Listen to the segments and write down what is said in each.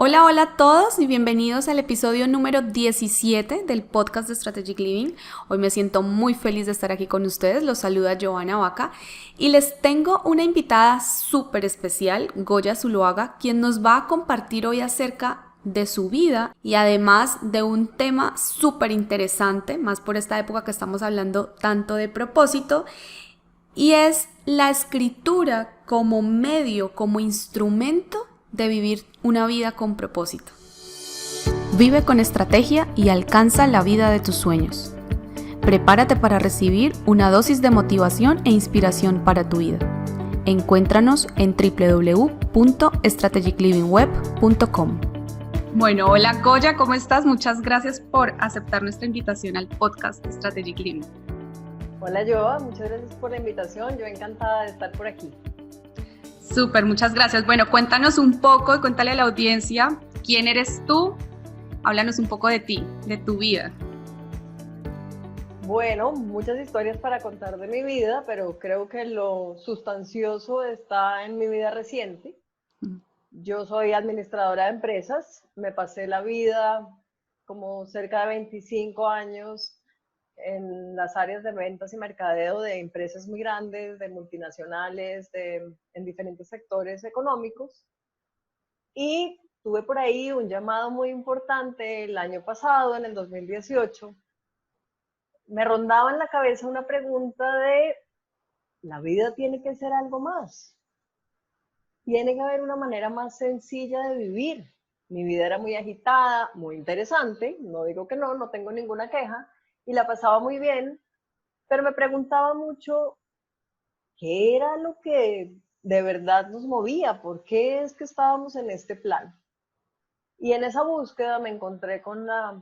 Hola, hola a todos y bienvenidos al episodio número 17 del podcast de Strategic Living. Hoy me siento muy feliz de estar aquí con ustedes. Los saluda Giovanna Vaca y les tengo una invitada súper especial, Goya Zuloaga, quien nos va a compartir hoy acerca de su vida y además de un tema súper interesante, más por esta época que estamos hablando tanto de propósito, y es la escritura como medio, como instrumento de vivir una vida con propósito. Vive con estrategia y alcanza la vida de tus sueños. Prepárate para recibir una dosis de motivación e inspiración para tu vida. Encuéntranos en www.strategiclivingweb.com. Bueno, hola Goya, ¿cómo estás? Muchas gracias por aceptar nuestra invitación al podcast de Strategic Living. Hola Joa, muchas gracias por la invitación, yo encantada de estar por aquí. Súper, muchas gracias. Bueno, cuéntanos un poco y cuéntale a la audiencia quién eres tú. Háblanos un poco de ti, de tu vida. Bueno, muchas historias para contar de mi vida, pero creo que lo sustancioso está en mi vida reciente. Yo soy administradora de empresas, me pasé la vida como cerca de 25 años en las áreas de ventas y mercadeo de empresas muy grandes, de multinacionales, en diferentes sectores económicos. Y tuve por ahí un llamado muy importante el año pasado, en el 2018. Me rondaba en la cabeza una pregunta de, ¿la vida tiene que ser algo más? Tiene que haber una manera más sencilla de vivir. Mi vida era muy agitada, muy interesante, no digo que no, no tengo ninguna queja, y la pasaba muy bien, pero me preguntaba mucho qué era lo que de verdad nos movía, por qué es que estábamos en este plan. Y en esa búsqueda me encontré con la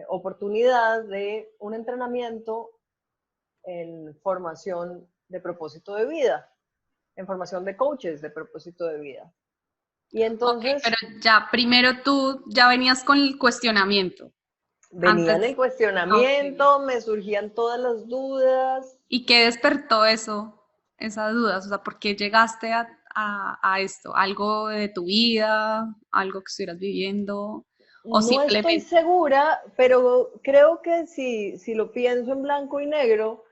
oportunidad de un entrenamiento en formación de propósito de vida, en formación de coaches de propósito de vida. Y Ok, pero entonces ya primero tú ya venías con el cuestionamiento. venía en Antes, el ok. cuestionamiento, me surgían todas las dudas. ¿Y qué despertó eso, esas dudas? O sea, ¿por qué llegaste a esto? ¿Algo de tu vida? ¿Algo que estuvieras viviendo? ¿O No estoy simplemente? segura, pero creo que si lo pienso en blanco y negro,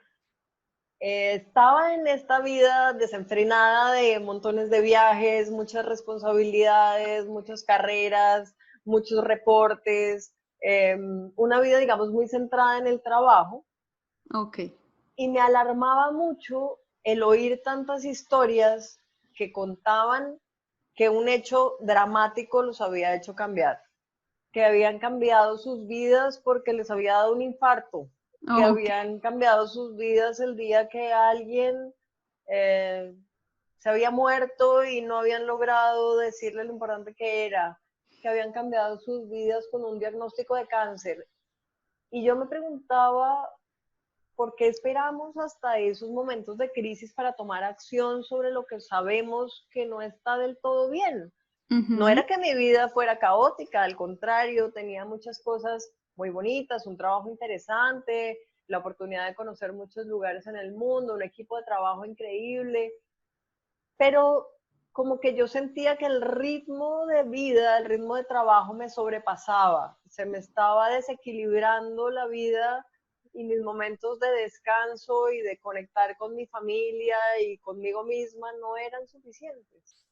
estaba en esta vida desenfrenada de montones de viajes, muchas responsabilidades, muchas carreras, muchos reportes, una vida, digamos, muy centrada en el trabajo. Ok. Y me alarmaba mucho el oír tantas historias que contaban que un hecho dramático los había hecho cambiar, que habían cambiado sus vidas porque les había dado un infarto, que Ok. habían cambiado sus vidas el día que alguien eh, se había muerto y no habían logrado decirle lo importante que era, que habían cambiado sus vidas con un diagnóstico de cáncer. Y yo me preguntaba, ¿por qué esperamos hasta esos momentos de crisis para tomar acción sobre lo que sabemos que no está del todo bien? No Ujú. era que mi vida fuera caótica, al contrario, tenía muchas cosas muy bonitas, un trabajo interesante, la oportunidad de conocer muchos lugares en el mundo, un equipo de trabajo increíble, pero como que yo sentía que el ritmo de vida, el ritmo de trabajo me sobrepasaba, se me estaba desequilibrando la vida y mis momentos de descanso y de conectar con mi familia y conmigo misma no eran suficientes.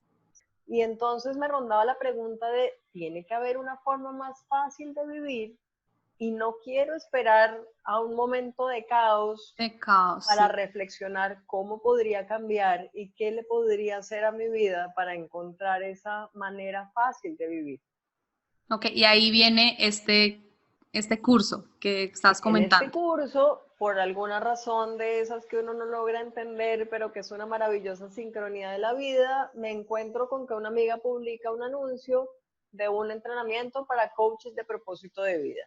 Y entonces me rondaba la pregunta de, ¿tiene que haber una forma más fácil de vivir? Y no quiero esperar a un momento de caos De caos, para sí. reflexionar cómo podría cambiar y qué le podría hacer a mi vida para encontrar esa manera fácil de vivir. Ok, y ahí viene este curso que estás En este comentando. curso, por alguna razón de esas que uno no logra entender, pero que es una maravillosa sincronía de la vida, me encuentro con que una amiga publica un anuncio de un entrenamiento para coaches de propósito de vida.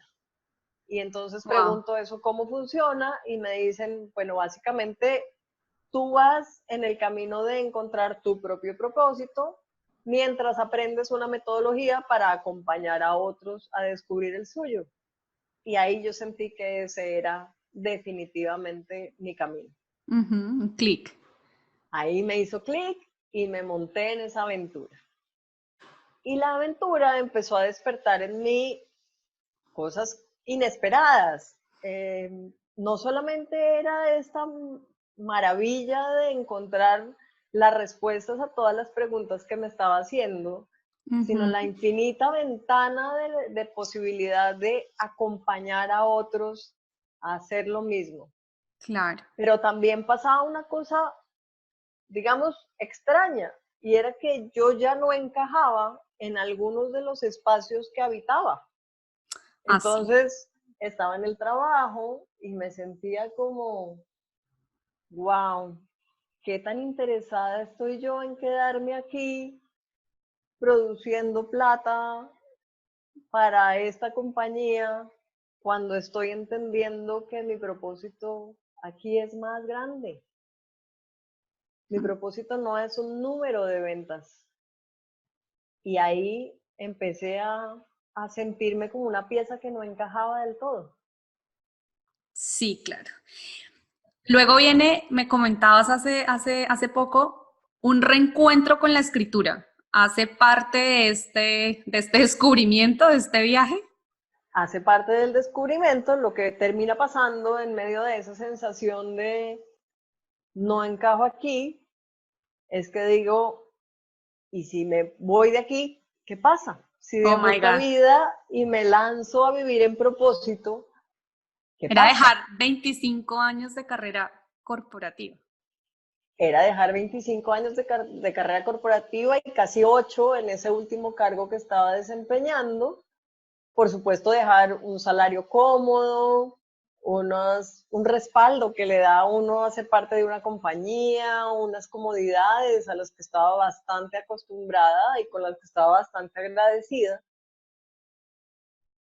Y entonces Wow. pregunto eso cómo funciona y me dicen, bueno, básicamente tú vas en el camino de encontrar tu propio propósito mientras aprendes una metodología para acompañar a otros a descubrir el suyo. Y ahí yo sentí que ese era definitivamente mi camino. Un clic. Ahí me hizo clic y me monté en esa aventura. Y la aventura empezó a despertar en mí cosas inesperadas. No solamente era esta maravilla de encontrar las respuestas a todas las preguntas que me estaba haciendo, sino la infinita ventana de posibilidad de acompañar a otros a hacer lo mismo. Claro. Pero también pasaba una cosa, digamos, extraña, y era que yo ya no encajaba en algunos de los espacios que habitaba. Así. Entonces, estaba en el trabajo y me sentía como, wow, qué tan interesada estoy yo en quedarme aquí produciendo plata para esta compañía cuando estoy entendiendo que mi propósito aquí es más grande. Mi propósito no es un número de ventas. Y ahí empecé a sentirme como una pieza que no encajaba del todo. Sí, claro. Luego viene, me comentabas hace poco, un reencuentro con la escritura. ¿Hace parte de este descubrimiento, de este viaje? Hace parte del descubrimiento. Lo que termina pasando en medio de esa sensación de no encajo aquí es que digo, ¿y si me voy de aquí, qué pasa? Si Oh dejo my esta God. vida y me lanzo a vivir en propósito, ¿qué Era pasa? dejar 25 años de carrera corporativa. Era dejar 25 años de carrera corporativa y casi 8 en ese último cargo que estaba desempeñando. Por supuesto, dejar un salario cómodo, un respaldo que le da a uno a ser parte de una compañía, unas comodidades a las que estaba bastante acostumbrada y con las que estaba bastante agradecida.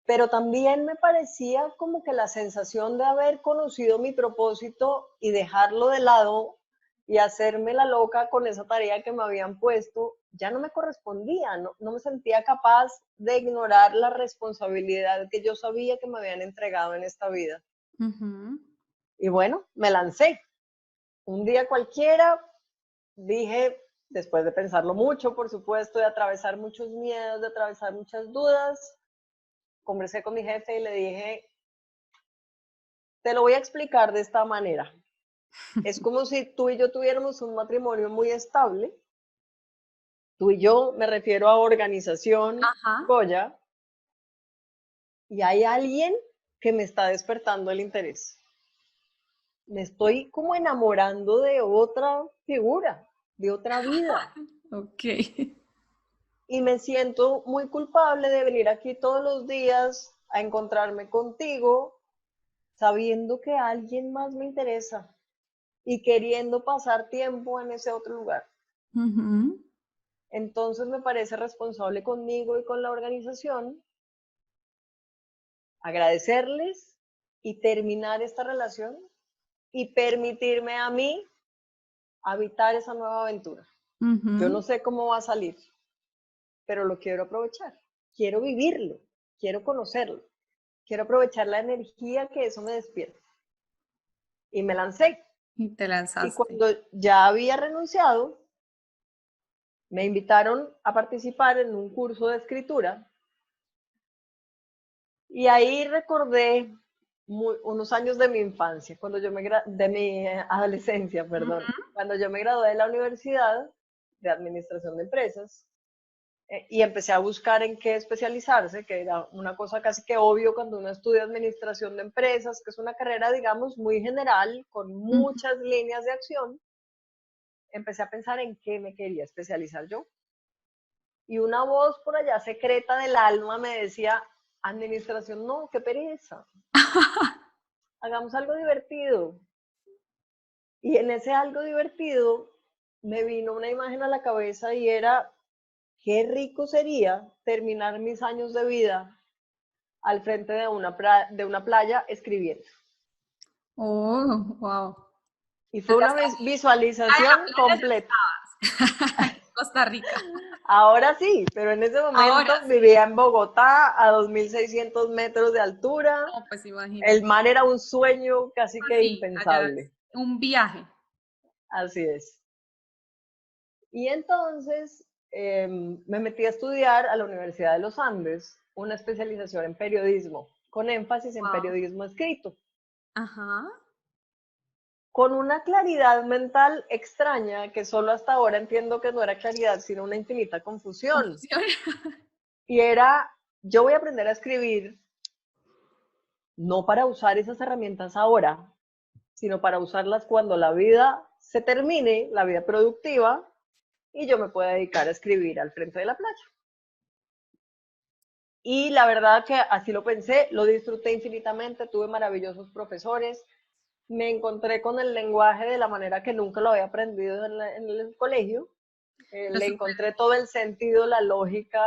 Pero también me parecía como que la sensación de haber conocido mi propósito y dejarlo de lado y hacerme la loca con esa tarea que me habían puesto, ya no me correspondía, no me sentía capaz de ignorar la responsabilidad que yo sabía que me habían entregado en esta vida. Y bueno, me lancé. Un día cualquiera dije, después de pensarlo mucho, por supuesto, de atravesar muchos miedos, de atravesar muchas dudas, conversé con mi jefe y le dije, te lo voy a explicar de esta manera. Es como si tú y yo tuviéramos un matrimonio muy estable. Tú y yo, me refiero a organización, Ajá. Goya, y hay alguien que me está despertando el interés. Me estoy como enamorando de otra figura, de otra vida. Ok. Y me siento muy culpable de venir aquí todos los días a encontrarme contigo, sabiendo que alguien más me interesa y queriendo pasar tiempo en ese otro lugar. Entonces me parece responsable conmigo y con la organización agradecerles y terminar esta relación y permitirme a mí habitar esa nueva aventura. Yo no sé cómo va a salir, pero lo quiero aprovechar. Quiero vivirlo, quiero conocerlo, quiero aprovechar la energía que eso me despierta. Y me lancé. Y te Y lanzaste. cuando ya había renunciado, me invitaron a participar en un curso de escritura. Y ahí recordé unos años de mi infancia, de mi adolescencia, perdón, cuando yo me gradué de la universidad de administración de empresas y empecé a buscar en qué especializarse, que era una cosa casi que obvio cuando uno estudia administración de empresas, que es una carrera, digamos, muy general, con muchas líneas de acción. Empecé a pensar en qué me quería especializar yo. Y una voz por allá secreta del alma me decía, administración no, qué pereza, hagamos algo divertido. Y en ese algo divertido me vino una imagen a la cabeza y era, qué rico sería terminar mis años de vida al frente de una playa escribiendo. Oh, wow. Y fue Desde una hace la visualización playa ya completa. estabas. En Costa Rica. Ahora sí, pero en ese Ahora momento sí. vivía en Bogotá a 2.600 metros de altura. No, pues El imagínate. mar era un sueño casi que Sí, allá es impensable. un viaje. Así es. Y entonces me metí a estudiar a la Universidad de los Andes una especialización en periodismo, con énfasis en Wow. periodismo escrito, Ajá. con una claridad mental extraña que solo hasta ahora entiendo que no era claridad, sino una infinita confusión. Confusión. Y era, yo voy a aprender a escribir no para usar esas herramientas ahora, sino para usarlas cuando la vida se termine, la vida productiva, y yo me pueda dedicar a escribir al frente de la playa. Y la verdad que así lo pensé, lo disfruté infinitamente, tuve maravillosos profesores, me encontré con el lenguaje de la manera que nunca lo había aprendido en el colegio, Pero le súper, encontré todo el sentido, la lógica,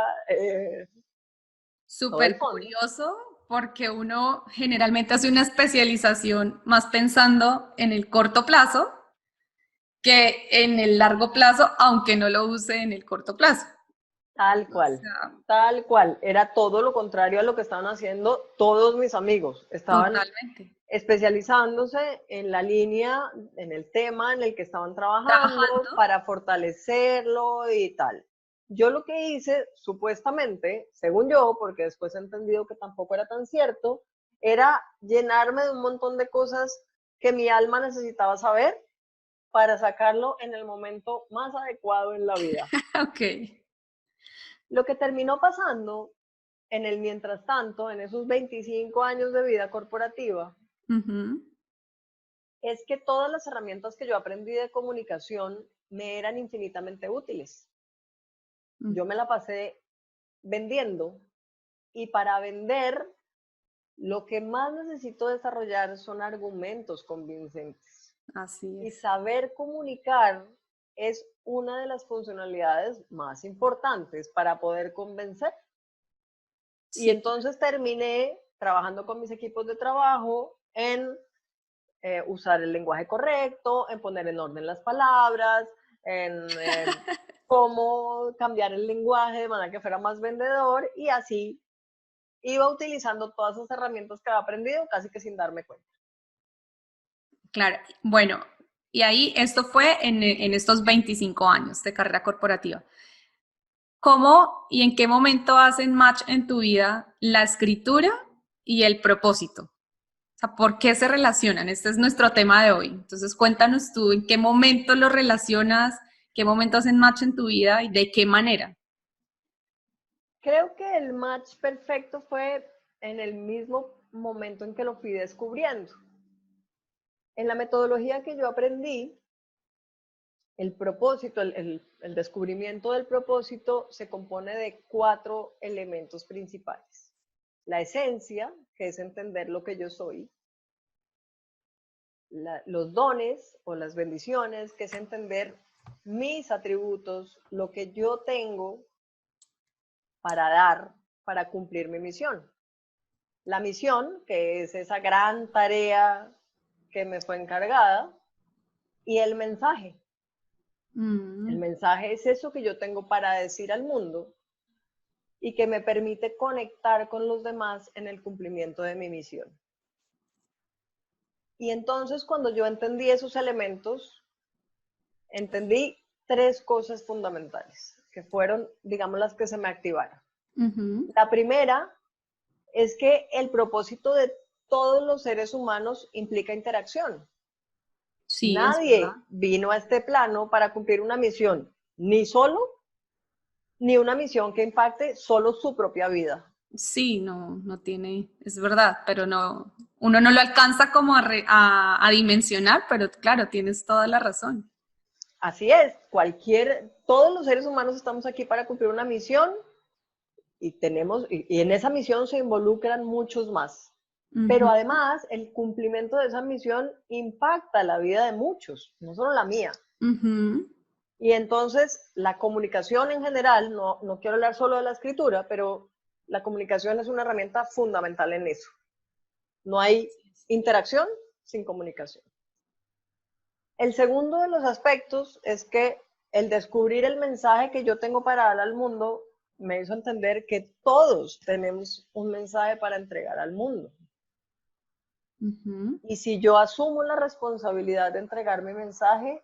todo el súper fondo. curioso porque uno generalmente hace una especialización más pensando en el corto plazo que en el largo plazo, aunque no lo use en el corto plazo. Tal O cual, sea, tal cual. Era todo lo contrario a lo que estaban haciendo todos mis amigos. Estaban totalmente. especializándose en la línea, en el tema en el que estaban trabajando Trabajando. para fortalecerlo y tal. Yo lo que hice, supuestamente, según yo, porque después he entendido que tampoco era tan cierto, era llenarme de un montón de cosas que mi alma necesitaba saber para sacarlo en el momento más adecuado en la vida. Ok. Lo que terminó pasando en el mientras tanto, en esos 25 años de vida corporativa, Ujú. es que todas las herramientas que yo aprendí de comunicación me eran infinitamente útiles. Mm. Yo me la pasé vendiendo y para vender lo que más necesito desarrollar son argumentos convincentes. Así Y es. saber comunicar es una de las funcionalidades más importantes para poder convencer. Y Sí, entonces terminé trabajando con mis equipos de trabajo en usar el lenguaje correcto, en poner en orden las palabras, en cómo cambiar el lenguaje de manera que fuera más vendedor y así iba utilizando todas esas herramientas que había aprendido casi que sin darme cuenta. claro. Bueno, y ahí esto fue en estos 25 años de carrera corporativa. ¿Cómo y en qué momento hacen match en tu vida la escritura y el propósito? O sea, ¿por qué se relacionan? Este es nuestro tema de hoy. Entonces, cuéntanos tú en qué momento lo relacionas, qué momento hacen match en tu vida y de qué manera. Creo que el match perfecto fue en el mismo momento en que lo fui descubriendo. En la metodología que yo aprendí, el propósito, el descubrimiento del propósito se compone de 4 elementos principales. La esencia, que es entender lo que yo soy. Los dones o las bendiciones, que es entender mis atributos, lo que yo tengo para dar, para cumplir mi misión. La misión, que es esa gran tarea que me fue encargada, y el mensaje. El Mm, mensaje es eso que yo tengo para decir al mundo y que me permite conectar con los demás en el cumplimiento de mi misión. Y entonces cuando yo entendí esos elementos, entendí 3 cosas fundamentales, que fueron, digamos, las que se me activaron. ujú. La primera es que el propósito de todos los seres humanos implica interacción. Sí, es verdad. Nadie vino a este plano para cumplir una misión, ni solo, ni una misión que impacte solo su propia vida. Sí, no, no tiene, es verdad, pero no, uno no lo alcanza como a dimensionar, pero claro, tienes toda la razón. Así es, todos los seres humanos estamos aquí para cumplir una misión y en esa misión se involucran muchos más. Pero Ujú, además, el cumplimiento de esa misión impacta la vida de muchos, no solo la mía. ujú. Y entonces, la comunicación en general, no quiero hablar solo de la escritura, pero la comunicación es una herramienta fundamental en eso. No hay interacción sin comunicación. El segundo de los aspectos es que el descubrir el mensaje que yo tengo para dar al mundo me hizo entender que todos tenemos un mensaje para entregar al mundo. Ujú. Y si yo asumo la responsabilidad de entregar mi mensaje,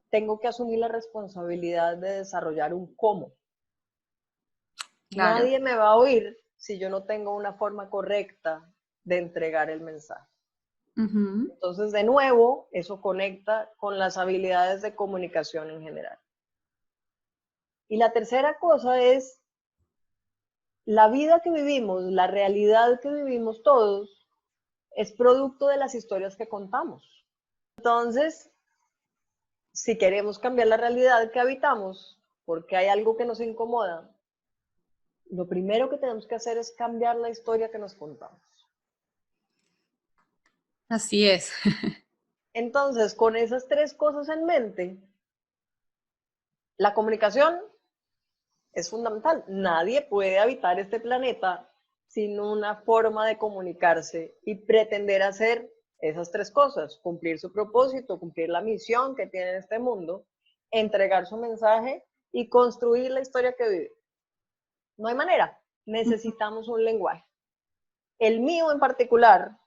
tengo que asumir la responsabilidad de desarrollar un cómo. Claro. Nadie me va a oír si yo no tengo una forma correcta de entregar el mensaje. Ujú. Entonces, de nuevo, eso conecta con las habilidades de comunicación en general. Y la tercera cosa es la vida que vivimos, la realidad que vivimos todos, es producto de las historias que contamos. Entonces, si queremos cambiar la realidad que habitamos, porque hay algo que nos incomoda, lo primero que tenemos que hacer es cambiar la historia que nos contamos. Así es. Entonces, con esas tres cosas en mente, la comunicación es fundamental. Nadie puede habitar este planeta sin una forma de comunicarse y pretender hacer esas tres cosas: cumplir su propósito, cumplir la misión que tiene en este mundo, entregar su mensaje y construir la historia que vive. No hay manera. Necesitamos un lenguaje. El mío en particular,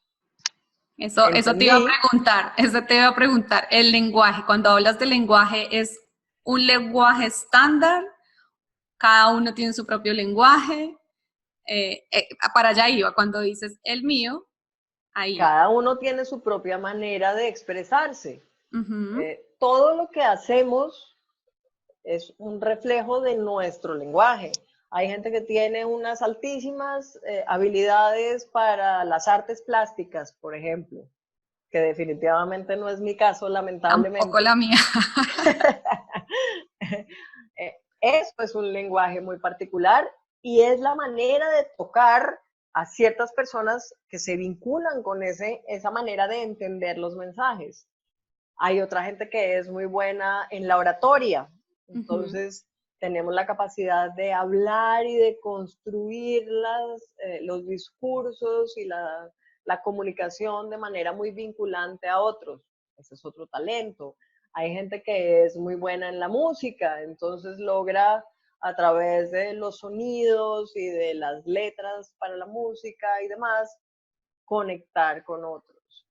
Eso te iba a entendí, preguntar, eso te iba a preguntar. El lenguaje, cuando hablas de lenguaje, ¿es un lenguaje estándar? ¿Cada uno tiene su propio lenguaje? Para allá iba, cuando dices el mío, ahí iba. cada uno tiene su propia manera de expresarse. Ujú. Todo lo que hacemos es un reflejo de nuestro lenguaje. Hay gente que tiene unas altísimas habilidades para las artes plásticas, por ejemplo, que definitivamente no es mi caso, Tampoco lamentablemente. la mía. Eso es un lenguaje muy particular y es la manera de tocar a ciertas personas que se vinculan con esa manera de entender los mensajes. Hay otra gente que es muy buena en la oratoria, Ujú. entonces tenemos la capacidad de hablar y de construir los discursos y la comunicación de manera muy vinculante a otros. Ese es otro talento. Hay gente que es muy buena en la música, entonces logra a través de los sonidos y de las letras para la música y demás, conectar con otros.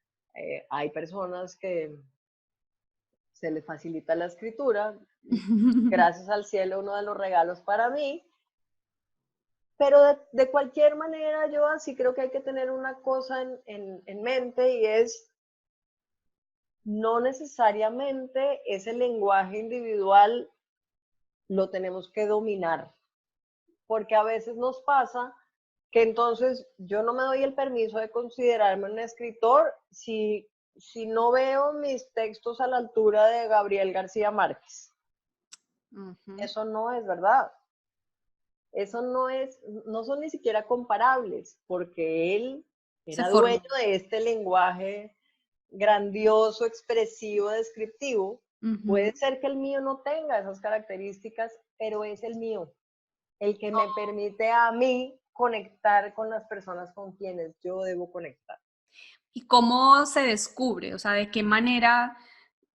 Hay personas que se les facilita la escritura, gracias al cielo, uno de los regalos para mí, pero de cualquier manera yo así creo que hay que tener una cosa en mente y es no necesariamente ese lenguaje individual lo tenemos que dominar, porque a veces nos pasa que entonces yo no me doy el permiso de considerarme un escritor si no veo mis textos a la altura de Gabriel García Márquez. Ujú. Eso no es verdad. Eso no son ni siquiera comparables, porque él Se era dueño formó. de este lenguaje grandioso, expresivo, descriptivo. Ujú. Puede ser que el mío no tenga esas características, pero es el mío, el que me permite a mí conectar con las personas con quienes yo debo conectar. ¿Y cómo se descubre? O sea, ¿de qué manera,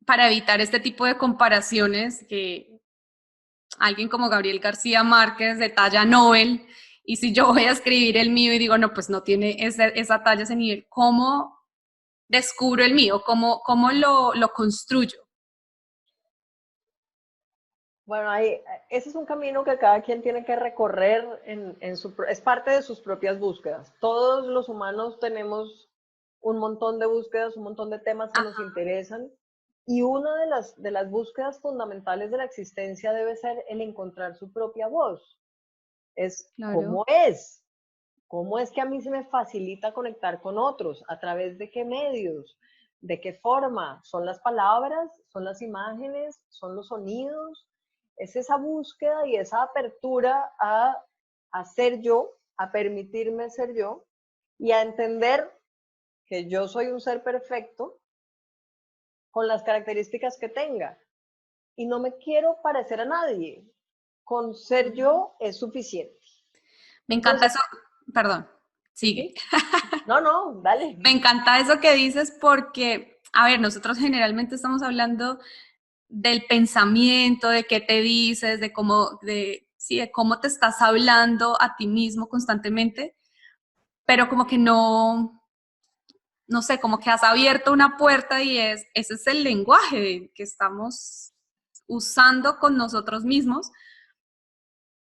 para evitar este tipo de comparaciones, que alguien como Gabriel García Márquez de talla Nobel, y si yo voy a escribir el mío y digo, no, pues no tiene esa talla, ese nivel, ¿cómo descubro el mío? ¿Cómo lo construyo? Bueno, ese es un camino que cada quien tiene que recorrer es parte de sus propias búsquedas. Todos los humanos tenemos un montón de búsquedas, un montón de temas que nos Ajá, interesan y una de las búsquedas fundamentales de la existencia debe ser el encontrar su propia voz. Es claro. cómo es que a mí se me facilita conectar con otros, a través de qué medios, de qué forma, son las palabras, son las imágenes, son los sonidos, es esa búsqueda y esa apertura a ser yo, a permitirme ser yo y a entender que yo soy un ser perfecto con las características que tenga y no me quiero parecer a nadie. Con ser Ujú. yo es suficiente. Me encanta Entonces, eso, perdón, sigue. ¿sí? No, no, dale. Me encanta eso que dices porque, a ver, nosotros generalmente estamos hablando del pensamiento, de qué te dices, sí, de cómo te estás hablando a ti mismo constantemente, pero como que no sé, como que has abierto una puerta y ese es el lenguaje que estamos usando con nosotros mismos.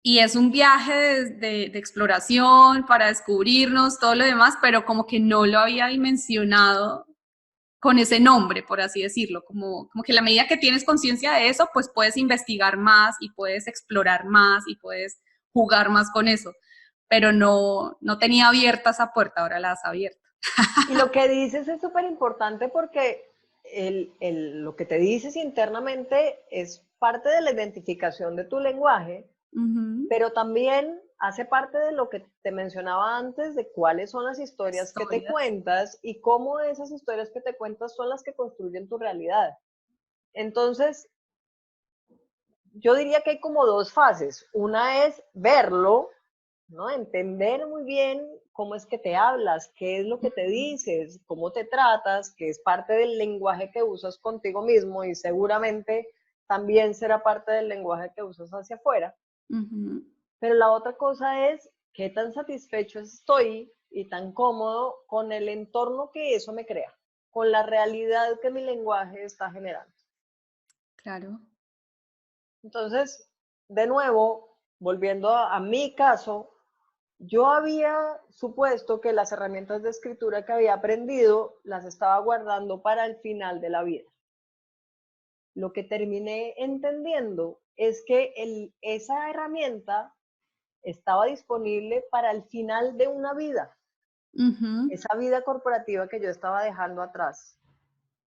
Y es un viaje de exploración para descubrirnos, todo lo demás, pero como que no lo había dimensionado con ese nombre, por así decirlo, como que a la medida que tienes conciencia de eso, pues puedes investigar más y puedes explorar más y puedes jugar más con eso, pero no tenía abierta esa puerta, ahora la has abierto. Y lo que dices es súper importante porque lo que te dices internamente es parte de la identificación de tu lenguaje, pero también hace parte de lo que te mencionaba antes, de cuáles son las historias que te Historias. cuentas y cómo esas historias que te cuentas son las que construyen tu realidad. Entonces, yo diría que hay como dos fases. Una es verlo, ¿no? Entender muy bien cómo es que te hablas, qué es lo que te dices, cómo te tratas, que es parte del lenguaje que usas contigo mismo y seguramente también será parte del lenguaje que usas hacia afuera. Pero la otra cosa es qué tan satisfecho estoy y tan cómodo con el entorno que eso me crea, con la realidad que mi lenguaje está generando. Claro. Entonces, de nuevo, volviendo a mi caso, yo había supuesto que las herramientas de escritura que había aprendido las estaba guardando para el final de la vida. Lo que terminé entendiendo es que esa herramienta estaba disponible para el final de una vida, esa vida corporativa que yo estaba dejando atrás.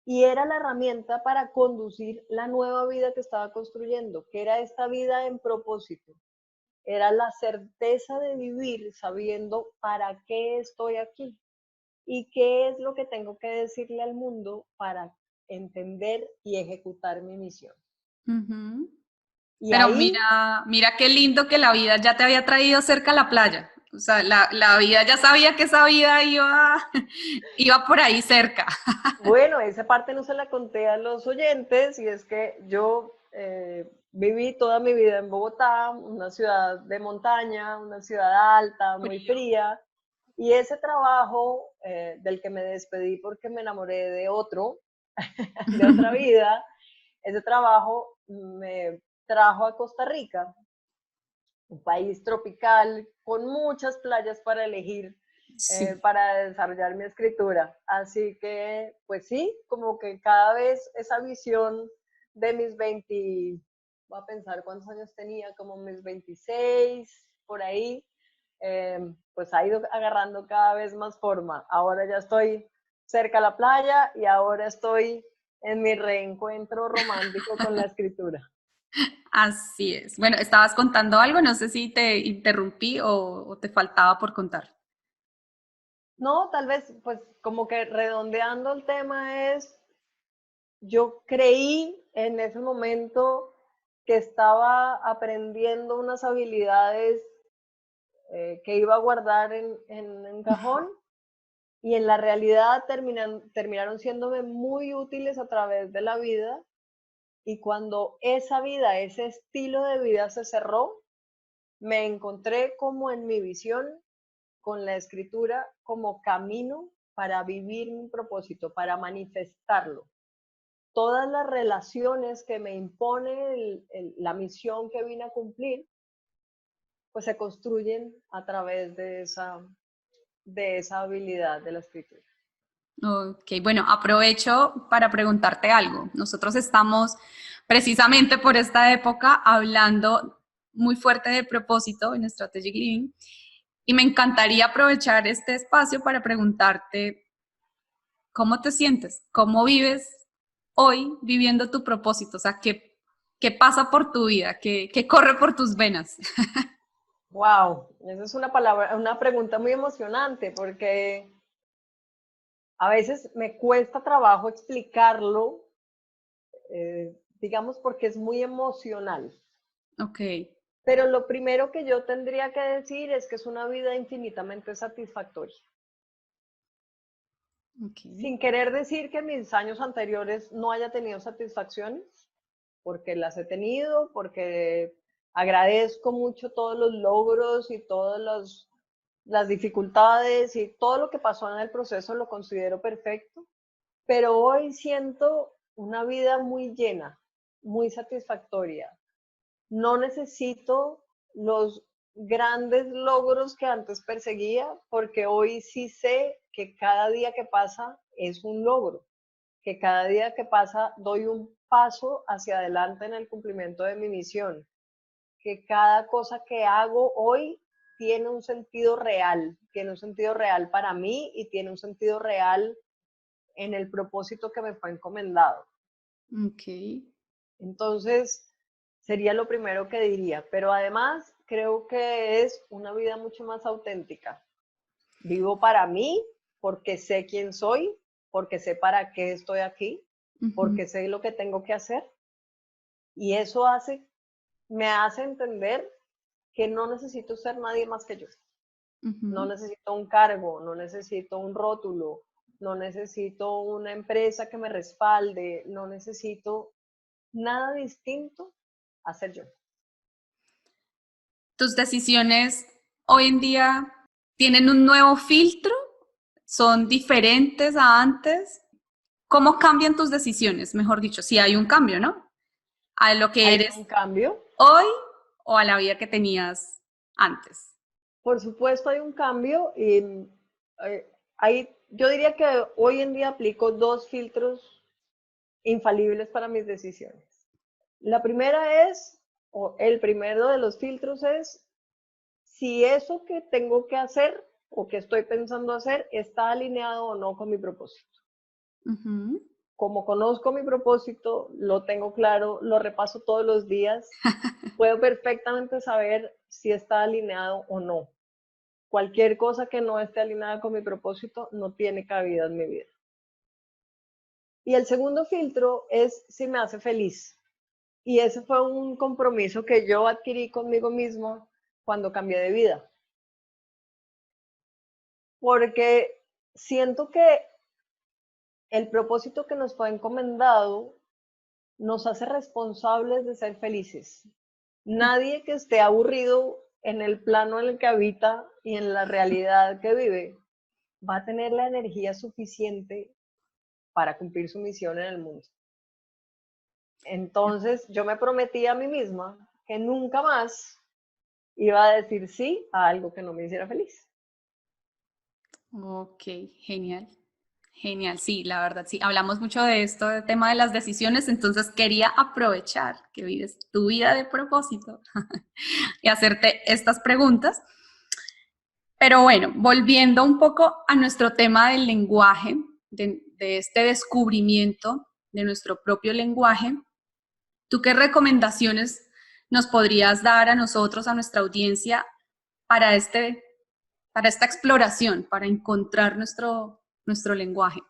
Y era la herramienta para conducir la nueva vida que estaba construyendo, que era esta vida en propósito. Era la certeza de vivir sabiendo para qué estoy aquí y qué es lo que tengo que decirle al mundo para entender y ejecutar mi misión. Y Pero ahí, mira qué lindo que la vida ya te había traído cerca a la playa. O sea, la vida ya sabía que esa vida iba por ahí cerca. bueno, esa parte no se la conté a los oyentes y es que yo viví toda mi vida en Bogotá, una ciudad de montaña, una ciudad alta, muy Frío. fría, y ese trabajo del que me despedí porque me enamoré de otro, de otra vida, ese trabajo me trajo a Costa Rica, un país tropical con muchas playas para elegir Sí. para desarrollar mi escritura. Así que, pues sí, como que cada vez esa visión de mis 20, voy a pensar cuántos años tenía, como mis 26, por ahí, pues ha ido agarrando cada vez más forma. Ahora ya estoy cerca a la playa y ahora estoy en mi reencuentro romántico con la escritura. Así es. Bueno, estabas contando algo, no sé si te interrumpí o te faltaba por contar. No, tal vez, pues como que redondeando el tema es, yo creí en ese momento que estaba aprendiendo unas habilidades que iba a guardar en un cajón y en la realidad terminaron siéndome muy útiles a través de la vida y cuando esa vida, ese estilo de vida se cerró, me encontré como en mi visión con la escritura como camino para vivir mi propósito, para manifestarlo. Todas las relaciones que me impone la misión que vine a cumplir, pues se construyen a través de esa habilidad de la escritura. Ok, bueno, aprovecho para preguntarte algo. Nosotros estamos precisamente por esta época hablando muy fuerte de propósito en Strategic Living y me encantaría aprovechar este espacio para preguntarte cómo te sientes, cómo vives hoy viviendo tu propósito, o sea, qué pasa por tu vida, qué corre por tus venas. Wow, esa es una pregunta muy emocionante porque a veces me cuesta trabajo explicarlo, digamos porque es muy emocional. Ok, Pero lo primero que yo tendría que decir es que es una vida infinitamente satisfactoria. ok. Sin querer decir que en mis años anteriores no haya tenido satisfacciones, porque las he tenido, porque agradezco mucho todos los logros y todas las dificultades y todo lo que pasó en el proceso lo considero perfecto, pero hoy siento una vida muy llena, muy satisfactoria. No necesito los grandes logros que antes perseguía, porque hoy sí sé que cada día que pasa es un logro, que cada día que pasa doy un paso hacia adelante en el cumplimiento de mi misión, que cada cosa que hago hoy tiene un sentido real para mí y tiene un sentido real en el propósito que me fue encomendado. Ok. Entonces, sería lo primero que diría, pero además creo que es una vida mucho más auténtica. Vivo para mí porque sé quién soy, porque sé para qué estoy aquí, Ujú, porque sé lo que tengo que hacer y eso me hace entender que no necesito ser nadie más que yo. No ujú. necesito un cargo, no necesito un rótulo, no necesito una empresa que me respalde, no necesito nada distinto a ser yo. ¿Tus decisiones hoy en día tienen un nuevo filtro? ¿Son diferentes a antes? ¿Cómo cambian tus decisiones? Mejor dicho, si hay un cambio, ¿no? A lo que Hay eres un cambio, hoy o a la vida que tenías antes. por supuesto hay un cambio y yo diría que hoy en día aplico dos filtros infalibles para mis decisiones. La primera es, o el primero de los filtros es, si eso que tengo que hacer o que estoy pensando hacer está alineado o no con mi propósito. Ujú. Como conozco mi propósito, lo tengo claro, lo repaso todos los días, puedo perfectamente saber si está alineado o no. Cualquier cosa que no esté alineada con mi propósito no tiene cabida en mi vida. Y el segundo filtro es si me hace feliz. Y ese fue un compromiso que yo adquirí conmigo mismo cuando cambié de vida. Porque siento que el propósito que nos fue encomendado nos hace responsables de ser felices. Nadie que esté aburrido en el plano en el que habita y en la realidad que vive va a tener la energía suficiente para cumplir su misión en el mundo. Entonces yo me prometí a mí misma que nunca más iba a decir sí a algo que no me hiciera feliz. Ok, genial. Genial, sí, la verdad, sí. Hablamos mucho de esto, del tema de las decisiones, entonces quería aprovechar que vives tu vida de propósito y hacerte estas preguntas. Pero bueno, volviendo un poco a nuestro tema del lenguaje, de este descubrimiento de nuestro propio lenguaje, ¿tú qué recomendaciones nos podrías dar a nosotros, a nuestra audiencia, para, para esta exploración, para encontrar nuestro lenguaje?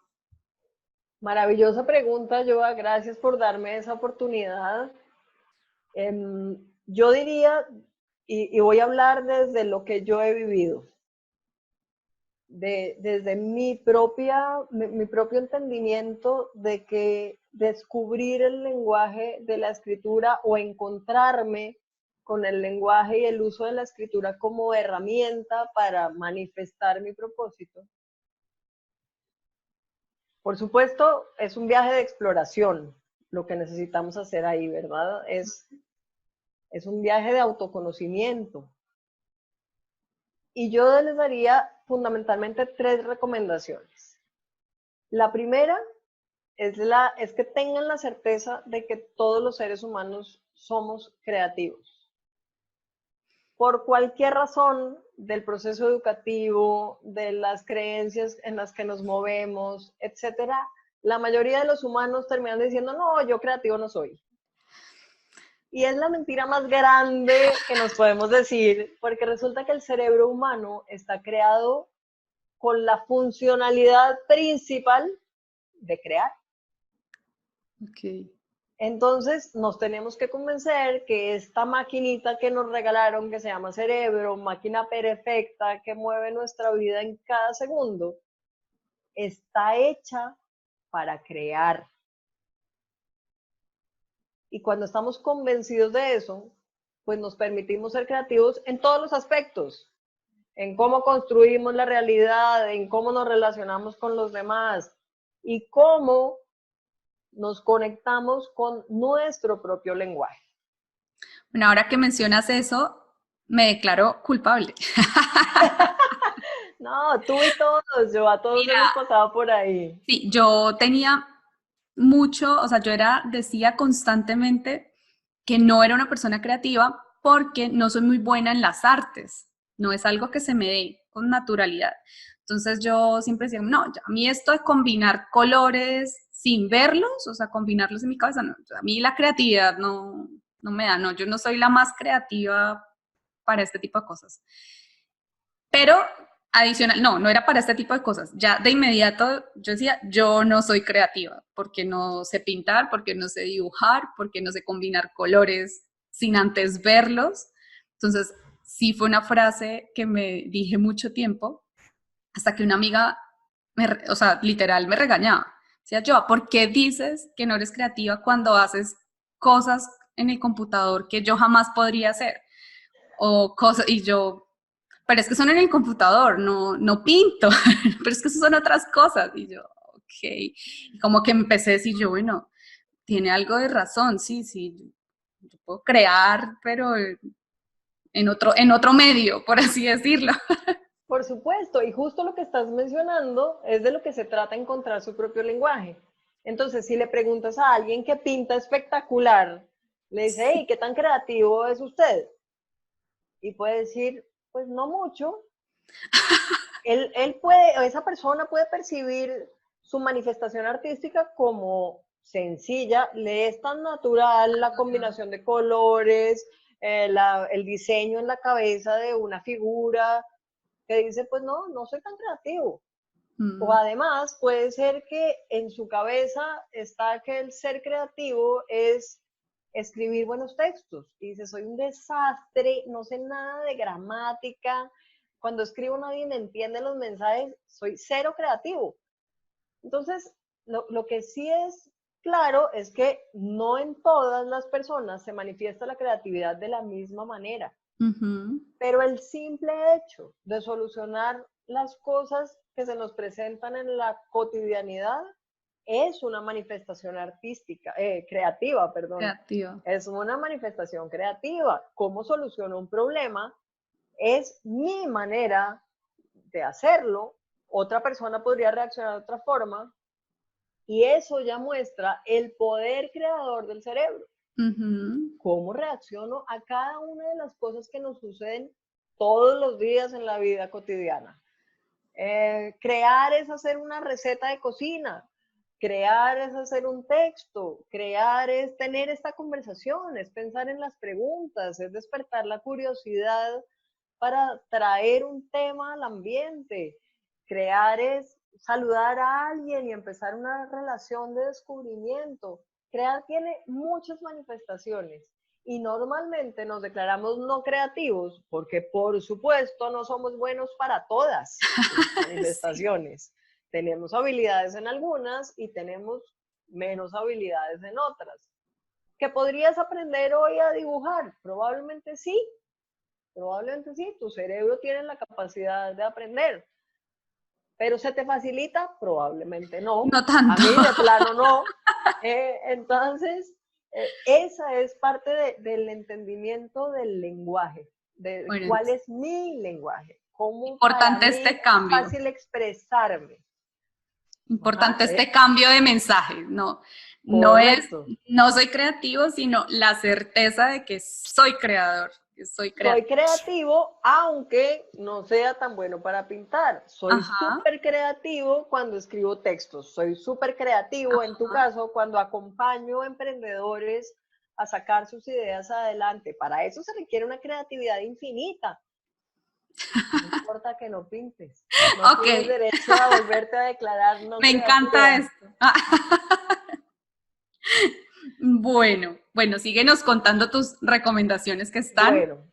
Maravillosa pregunta, Joa. Gracias por darme esa oportunidad. Yo diría, y voy a hablar desde lo que yo he vivido, desde mi propio entendimiento de que descubrir el lenguaje de la escritura o encontrarme con el lenguaje y el uso de la escritura como herramienta para manifestar mi propósito. Por supuesto, es un viaje de exploración lo que necesitamos hacer ahí, ¿verdad? Es un viaje de autoconocimiento. Y yo les daría fundamentalmente tres recomendaciones. La primera es que tengan la certeza de que todos los seres humanos somos creativos. Por cualquier razón del proceso educativo, de las creencias en las que nos movemos, etcétera, la mayoría de los humanos terminan diciendo, no, yo creativo no soy. Y es la mentira más grande que nos podemos decir, porque resulta que el cerebro humano está creado con la funcionalidad principal de crear. Ok. Entonces nos tenemos que convencer que esta maquinita que nos regalaron, que se llama cerebro, máquina perfecta que mueve nuestra vida en cada segundo, está hecha para crear. Y cuando estamos convencidos de eso, pues nos permitimos ser creativos en todos los aspectos, en cómo construimos la realidad, en cómo nos relacionamos con los demás y cómo nos conectamos con nuestro propio lenguaje. Bueno, ahora que mencionas eso, me declaro culpable. No, tú y todos, yo a todos Mira, hemos pasado por ahí. sí, yo tenía mucho, o sea, decía constantemente que no era una persona creativa porque no soy muy buena en las artes, no es algo que se me dé con naturalidad. Entonces yo siempre decía, no, a mí esto de combinar colores sin verlos, o sea, combinarlos en mi cabeza, no, a mí la creatividad no me da, no, yo no soy la más creativa para este tipo de cosas. Pero adicional, no era para este tipo de cosas. Ya de inmediato yo decía, yo no soy creativa, porque no sé pintar, porque no sé dibujar, porque no sé combinar colores sin antes verlos. Entonces, sí fue una frase que me dije mucho tiempo, hasta que una amiga, o sea, literal me regañaba. Decía, yo, ¿por qué dices que no eres creativa cuando haces cosas en el computador que yo jamás podría hacer? O cosas, y yo, pero es que son en el computador, no pinto, pero es que eso son otras cosas. Y yo, ok, y como que empecé a decir yo, bueno, tiene algo de razón, sí, yo puedo crear, pero en otro medio, por así decirlo. Por supuesto, y justo lo que estás mencionando es de lo que se trata encontrar su propio lenguaje. Entonces, si le preguntas a alguien que pinta espectacular, le dice, hey, ¿qué tan creativo es usted? Y puede decir, pues no mucho. Él puede, esa persona puede percibir su manifestación artística como sencilla, le es tan natural la combinación de colores, el diseño en la cabeza de una figura, que dice, pues no soy tan creativo. O además puede ser que en su cabeza está que el ser creativo es escribir buenos textos. Y dice, soy un desastre, no sé nada de gramática. Cuando escribo nadie me entiende los mensajes, soy cero creativo. Entonces, lo que sí es claro es que no en todas las personas se manifiesta la creatividad de la misma manera. Pero el simple hecho de solucionar las cosas que se nos presentan en la cotidianidad es una manifestación artística, creativa, perdón. Creativo. Es una manifestación creativa. ¿Cómo soluciono un problema? Es mi manera de hacerlo. Otra persona podría reaccionar de otra forma y eso ya muestra el poder creador del cerebro. ¿Cómo reacciono a cada una de las cosas que nos suceden todos los días en la vida cotidiana? Crear es hacer una receta de cocina, crear es hacer un texto, crear es tener esta conversación, es pensar en las preguntas, es despertar la curiosidad para traer un tema al ambiente, crear es saludar a alguien y empezar una relación de descubrimiento. Crear tiene muchas manifestaciones y normalmente nos declaramos no creativos porque por supuesto no somos buenos para todas las manifestaciones. Sí. Tenemos habilidades en algunas y tenemos menos habilidades en otras. ¿Que podrías aprender hoy a dibujar? Probablemente sí, tu cerebro tiene la capacidad de aprender. ¿Pero se te facilita? Probablemente no. No tanto. A mí de plano no. Entonces, esa es parte del entendimiento del lenguaje, de Bueno, cuál es mi lenguaje, cómo para importante mí este es cambio. fácil expresarme. Importante Ajá, este cambio de mensaje. No es, correcto. no soy creativo, sino la certeza de que soy creador, que soy Soy creativo. creativo, aunque no sea tan bueno para pintar. Soy Ajá, súper creativo cuando escribo textos. Soy súper creativo, en tu ajá. caso, cuando acompaño a emprendedores a sacar sus ideas adelante. Para eso se requiere una creatividad infinita. No importa que no pintes. No Ok, tienes derecho a volverte a declarar no me encanta creativa. esto. Bueno, síguenos contando tus recomendaciones que están Bueno,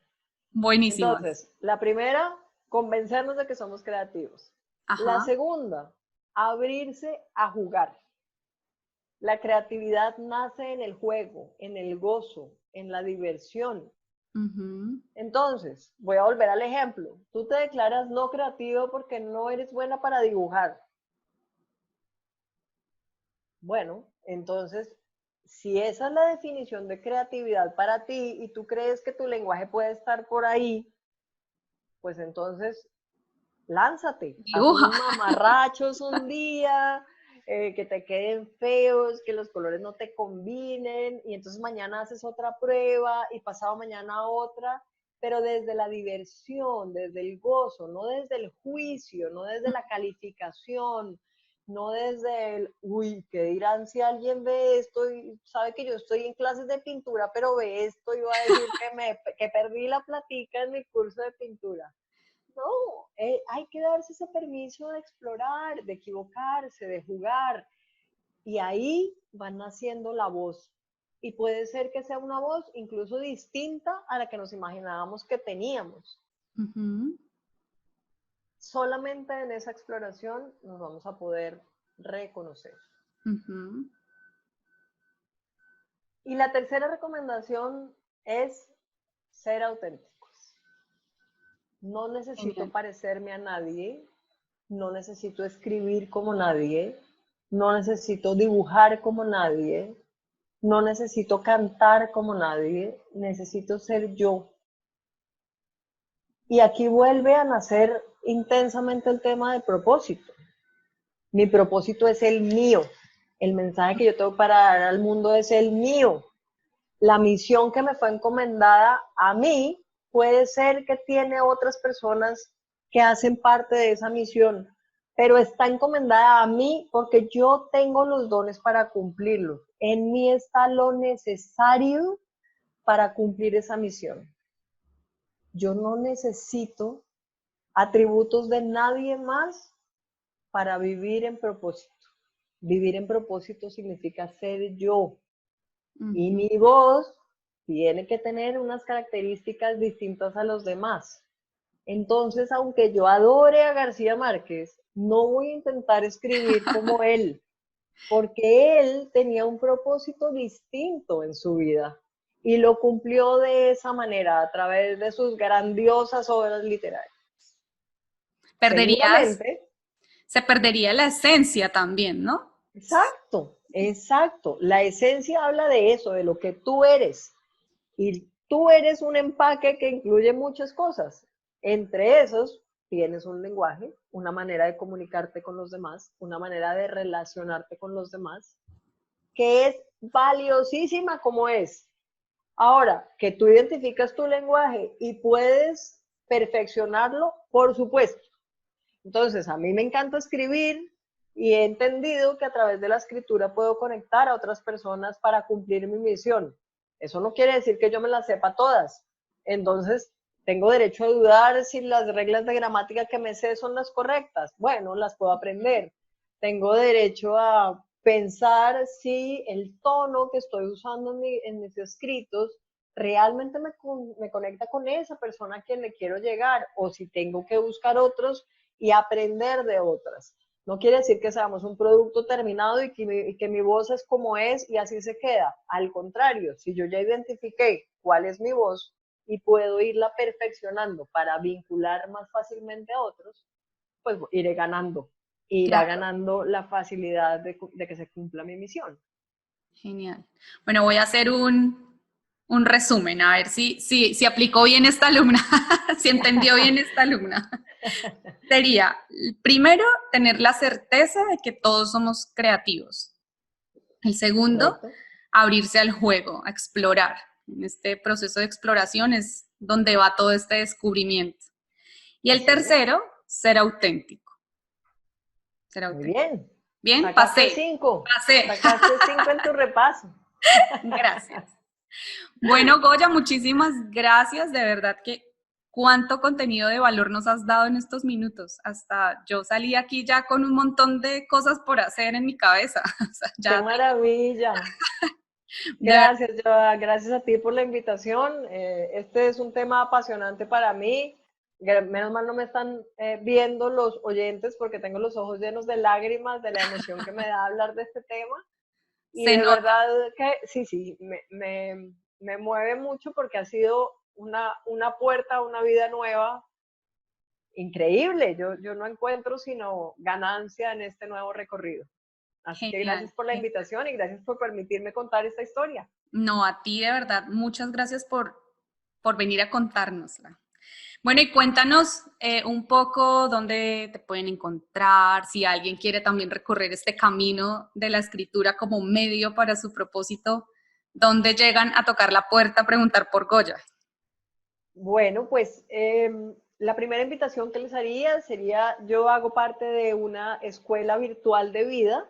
buenísimas. entonces, la primera, convencernos de que somos creativos. La Ajá. segunda, abrirse a jugar. La creatividad nace en el juego, en el gozo, en la diversión. Entonces, voy a volver al ejemplo. Tú te declaras no creativo porque no eres buena para dibujar. Bueno, entonces, si esa es la definición de creatividad para ti y tú crees que tu lenguaje puede estar por ahí, pues entonces lánzate, haz Dibuja. unos mamarrachos un día, que te queden feos, que los colores no te combinen, y entonces mañana haces otra prueba y pasado mañana otra, pero desde la diversión, desde el gozo, no desde el juicio, no desde la calificación, no desde el, uy, ¿qué dirán si alguien ve esto y sabe que yo estoy en clases de pintura, pero ve esto y va a decir que perdí la platica en mi curso de pintura? No, hay que darse ese permiso de explorar, de equivocarse, de jugar. Y ahí van naciendo la voz. Y puede ser que sea una voz incluso distinta a la que nos imaginábamos que teníamos. Ujú. Solamente en esa exploración nos vamos a poder reconocer. Ujú. Y la tercera recomendación es ser auténticos. No necesito Genial. parecerme a nadie, no necesito escribir como nadie, no necesito dibujar como nadie, no necesito cantar como nadie, necesito ser yo. Y aquí vuelve a nacer intensamente el tema del propósito. Mi propósito es el mío. El mensaje que yo tengo para dar al mundo es el mío. La misión que me fue encomendada a mí puede ser que tiene otras personas que hacen parte de esa misión, pero está encomendada a mí porque yo tengo los dones para cumplirlo. En mí está lo necesario para cumplir esa misión. Yo no necesito atributos de nadie más para vivir en propósito. Vivir en propósito significa ser yo. Y Ujú. mi voz tiene que tener unas características distintas a los demás. Entonces, aunque yo adore a García Márquez, no voy a intentar escribir como él, porque él tenía un propósito distinto en su vida y lo cumplió de esa manera a través de sus grandiosas obras literarias. Perderías, Seguramente, se perdería la esencia también, ¿no? exacto, exacto. La esencia habla de eso, de lo que tú eres. Y tú eres un empaque que incluye muchas cosas. Entre esos, tienes un lenguaje, una manera de comunicarte con los demás, una manera de relacionarte con los demás, que es valiosísima como es. Ahora, que tú identificas tu lenguaje y puedes perfeccionarlo, por supuesto. Entonces, a mí me encanta escribir y he entendido que a través de la escritura puedo conectar a otras personas para cumplir mi misión. Eso no quiere decir que yo me las sepa todas. Entonces, tengo derecho a dudar si las reglas de gramática que me sé son las correctas. Bueno, las puedo aprender. Tengo derecho a pensar si el tono que estoy usando en mis escritos realmente me conecta con esa persona a quien le quiero llegar, o si tengo que buscar otros y aprender de otras. No quiere decir que seamos un producto terminado y que mi voz es como es y así se queda. Al contrario, si yo ya identifiqué cuál es mi voz y puedo irla perfeccionando para vincular más fácilmente a otros, pues iré ganando. Irá Claro. ganando la facilidad de que se cumpla mi misión. Genial. Bueno, voy a hacer un resumen, a ver si aplicó bien esta alumna, si entendió bien esta alumna. Sería, primero, tener la certeza de que todos somos creativos. El segundo, Correcto. abrirse al juego, a explorar. En este proceso de exploración es donde va todo este descubrimiento. Y el Así es. tercero, ser auténtico. Ser Muy auténtico. bien. Bien, Sacaste pasé, 5. pasé. Sacaste 5 en tu repaso. Gracias. Bueno, Goya, muchísimas gracias. De verdad que cuánto contenido de valor nos has dado en estos minutos. Hasta yo salí aquí ya con un montón de cosas por hacer en mi cabeza. O sea, Qué ya, maravilla. de verdad, Gracias, Joa. Gracias a ti por la invitación. Este es un tema apasionante para mí. Menos mal no me están viendo los oyentes porque tengo los ojos llenos de lágrimas de la emoción que me da hablar de este tema. Y se de nota. verdad que sí, me mueve mucho porque ha sido una puerta a una vida nueva increíble. Yo no encuentro sino ganancia en este nuevo recorrido. Así que Genial. gracias por la invitación y gracias por permitirme contar esta historia. No, a ti de verdad, muchas gracias por venir a contárnosla. Bueno, y cuéntanos un poco dónde te pueden encontrar, si alguien quiere también recorrer este camino de la escritura como medio para su propósito, dónde llegan a tocar la puerta a preguntar por Goya. Bueno, pues la primera invitación que les haría sería, yo hago parte de una escuela virtual de vida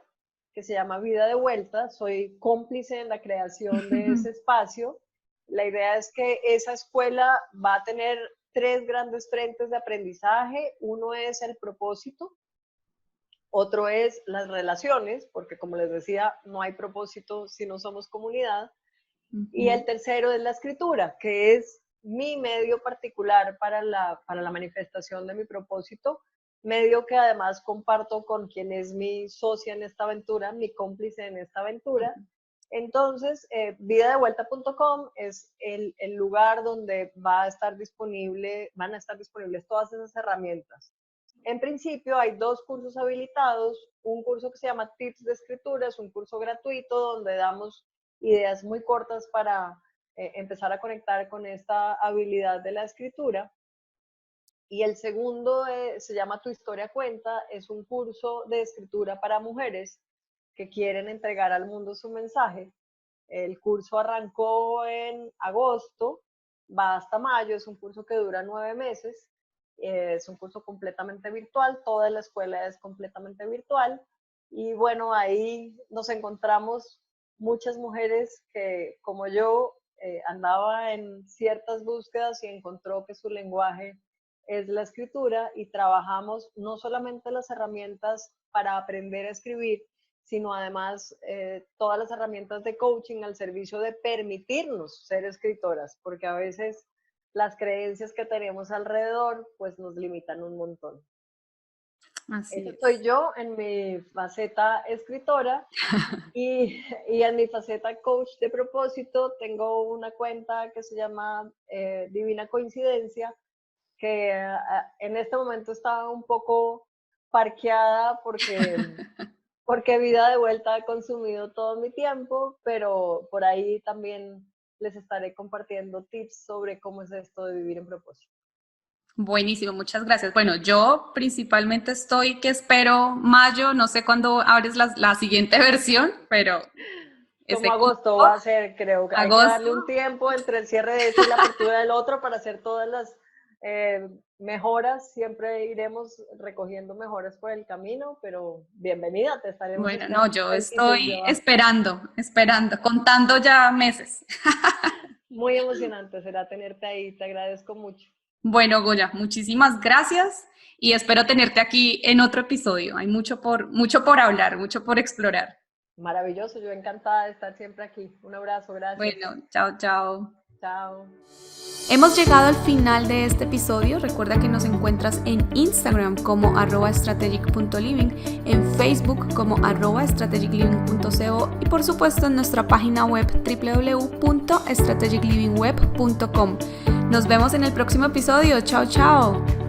que se llama Vida de Vuelta, soy cómplice en la creación de ese espacio. La idea es que esa escuela va a tener 3 grandes frentes de aprendizaje. Uno es el propósito, otro es las relaciones, porque como les decía, no hay propósito si no somos comunidad. Y el tercero es la escritura, que es mi medio particular para la manifestación de mi propósito, medio que además comparto con quien es mi socia en esta aventura, mi cómplice en esta aventura. Entonces, vidadevuelta.com es el lugar donde van a estar disponibles todas esas herramientas. En principio hay 2 cursos habilitados, un curso que se llama Tips de Escritura, es un curso gratuito donde damos ideas muy cortas para empezar a conectar con esta habilidad de la escritura. Y el segundo se llama Tu Historia Cuenta, es un curso de escritura para mujeres que quieren entregar al mundo su mensaje. El curso arrancó en agosto, va hasta mayo, es un curso que dura 9 meses, es un curso completamente virtual, toda la escuela es completamente virtual. Y bueno, ahí nos encontramos muchas mujeres que, como yo, andaba en ciertas búsquedas y encontró que su lenguaje es la escritura y trabajamos no solamente las herramientas para aprender a escribir, sino además todas las herramientas de coaching al servicio de permitirnos ser escritoras, porque a veces las creencias que tenemos alrededor pues nos limitan un montón. Así Esa soy es. yo en mi faceta escritora y en mi faceta coach de propósito tengo una cuenta que se llama Divina Coincidencia, que en este momento está un poco parqueada porque Vida de Vuelta ha consumido todo mi tiempo, pero por ahí también les estaré compartiendo tips sobre cómo es esto de vivir en propósito. Buenísimo, muchas gracias. Bueno, yo principalmente estoy que espero mayo, no sé cuándo abres la siguiente versión, pero Como ese agosto curso, va a ser, creo que hay que agosto. darle un tiempo entre el cierre de este y la apertura del otro para hacer todas las mejoras. Siempre iremos recogiendo mejoras por el camino, pero bienvenida, te estaremos Bueno, no, esperando yo felices, estoy Joa. esperando, contando ya meses. Muy emocionante será tenerte ahí, te agradezco mucho. Bueno, Goya, muchísimas gracias y espero tenerte aquí en otro episodio. Hay mucho por hablar, mucho por explorar. Maravilloso, yo encantada de estar siempre aquí. Un abrazo, gracias. Bueno, chao, chao. Chao. Hemos llegado al final de este episodio. Recuerda que nos encuentras en Instagram como @strategic.living, en Facebook como @strategicliving.co y por supuesto en nuestra página web www.strategiclivingweb.com. Nos vemos en el próximo episodio. Chao, chao.